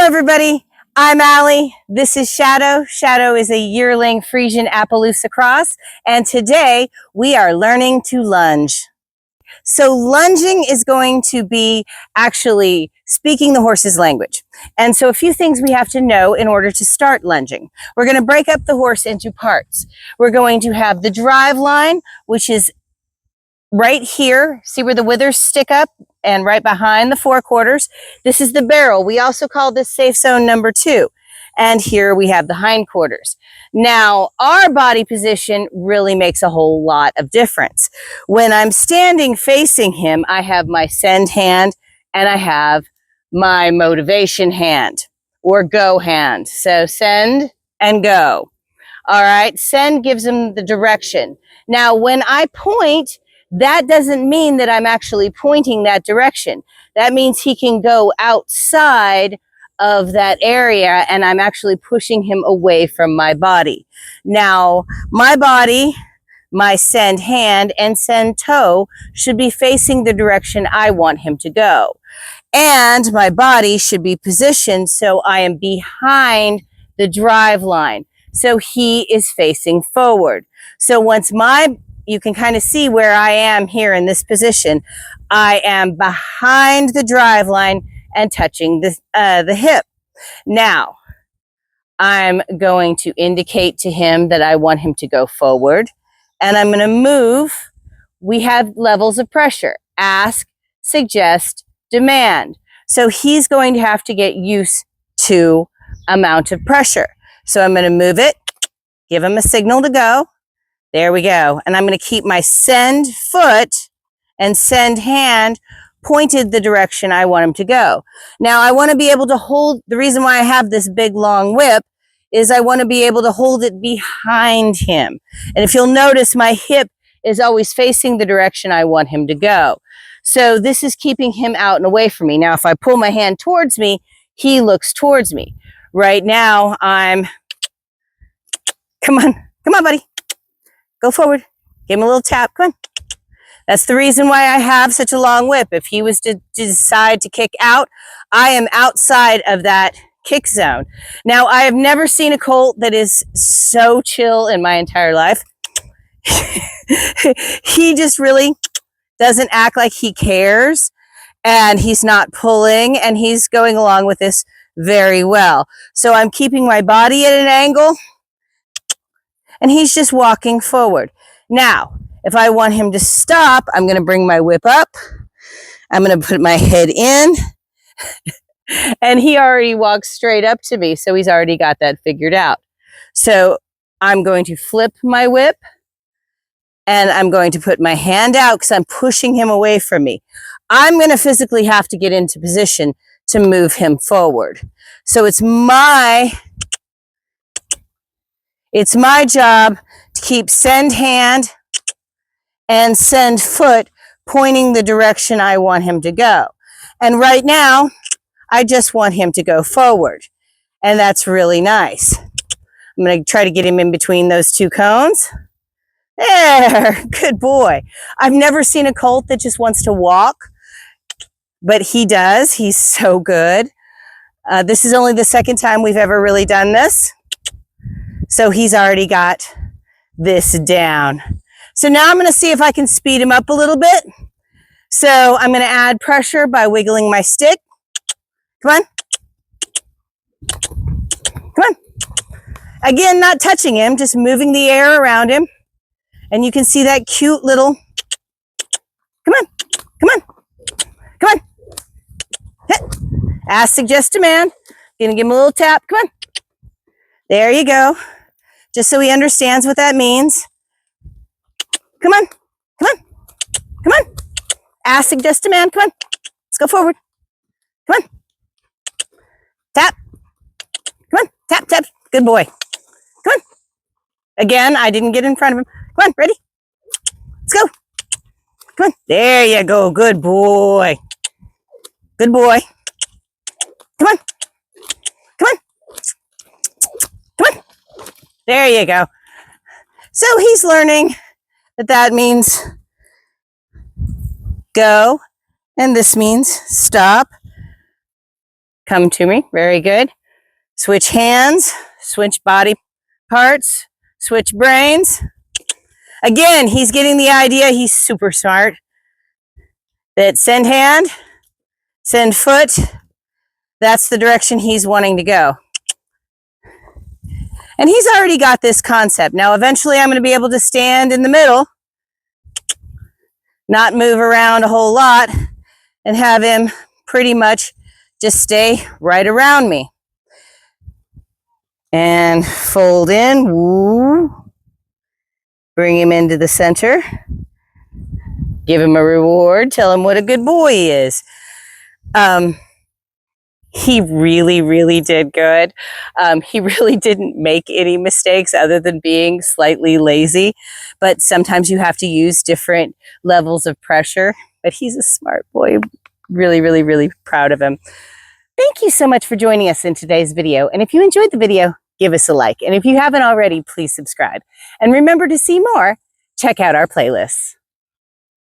Hello everybody, I'm Allie. This is Shadow. Shadow is a yearling Frisian Appaloosa cross, and today we are learning to lunge. So lunging is going to be actually speaking the horse's language. And so a few things we have to know in order to start lunging. We're going to break up the horse into parts. We're going to have the drive line, which is right here. See where the withers stick up? And right behind the forequarters. This is the barrel. We also call this safe zone number 2. And here we have the hindquarters. Now, our body position really makes a whole lot of difference. When I'm standing facing him, I have my send hand and I have my motivation hand or go hand. So send and go. All right, send gives him the direction. Now, when I point, that doesn't mean that I'm actually pointing that direction. That means he can go outside of that area and I'm actually pushing him away from my body. Now, my body, my send hand and send toe should be facing the direction I want him to go. And my body should be positioned so I am behind the drive line. So he is facing forward. So once you can kind of see where I am here in this position. I am behind the drive line and touching the hip. Now, I'm going to indicate to him that I want him to go forward. And I'm going to move. We have levels of pressure. Ask, suggest, demand. So he's going to have to get used to amount of pressure. So I'm going to move it, give him a signal to go. There we go. And I'm going to keep my send foot and send hand pointed the direction I want him to go. Now, I want to be able to hold, the reason why I have this big long whip is I want to be able to hold it behind him. And if you'll notice, my hip is always facing the direction I want him to go. So this is keeping him out and away from me. Now, if I pull my hand towards me, he looks towards me. Right now, come on, buddy. Go forward. Give him a little tap. Come on. That's the reason why I have such a long whip. If he was to decide to kick out, I am outside of that kick zone. Now, I have never seen a colt that is so chill in my entire life. He just really doesn't act like he cares, and he's not pulling, and he's going along with this very well. So I'm keeping my body at an angle, and he's just walking forward. Now, if I want him to stop, I'm going to bring my whip up. I'm going to put my head in. And he already walks straight up to me, so he's already got that figured out. So I'm going to flip my whip, and I'm going to put my hand out because I'm pushing him away from me. I'm going to physically have to get into position to move him forward. So it's my job to keep send hand and send foot pointing the direction I want him to go. And right now, I just want him to go forward. And that's really nice. I'm going to try to get him in between those two cones. There, good boy. I've never seen a colt that just wants to walk, but he does. He's so good. This is only the second time we've ever really done this. So he's already got this down. So now I'm going to see if I can speed him up a little bit. So I'm going to add pressure by wiggling my stick. Come on. Come on. Again, not touching him, just moving the air around him. And you can see that cute little, come on, come on, come on. Hit. Ask, suggest, demand. Gonna give him a little tap, come on. There you go. Just so he understands what that means. Come on, come on, come on. Ask, suggest, demand, come on. Let's go forward. Come on. Tap. Come on, tap, tap. Good boy. Come on. Again, I didn't get in front of him. Come on, ready? Let's go. Come on. There you go. Good boy. Good boy. Come on. Come on. Come on. There you go. So he's learning that means go, and this means stop. Come to me. Very good. Switch hands, switch body parts, switch brains. Again, he's getting the idea. He's super smart. That send hand, send foot. That's the direction he's wanting to go. And he's already got this concept. Now, eventually I'm going to be able to stand in the middle, not move around a whole lot, and have him pretty much just stay right around me. And fold in. Woo. Bring him into the center. Give him a reward. Tell him what a good boy he is. He really, really did good. He really didn't make any mistakes other than being slightly lazy. But sometimes you have to use different levels of pressure. But he's a smart boy. Really, really, really proud of him. Thank you so much for joining us in today's video. And if you enjoyed the video, give us a like. And if you haven't already, please subscribe. And remember, to see more, check out our playlists.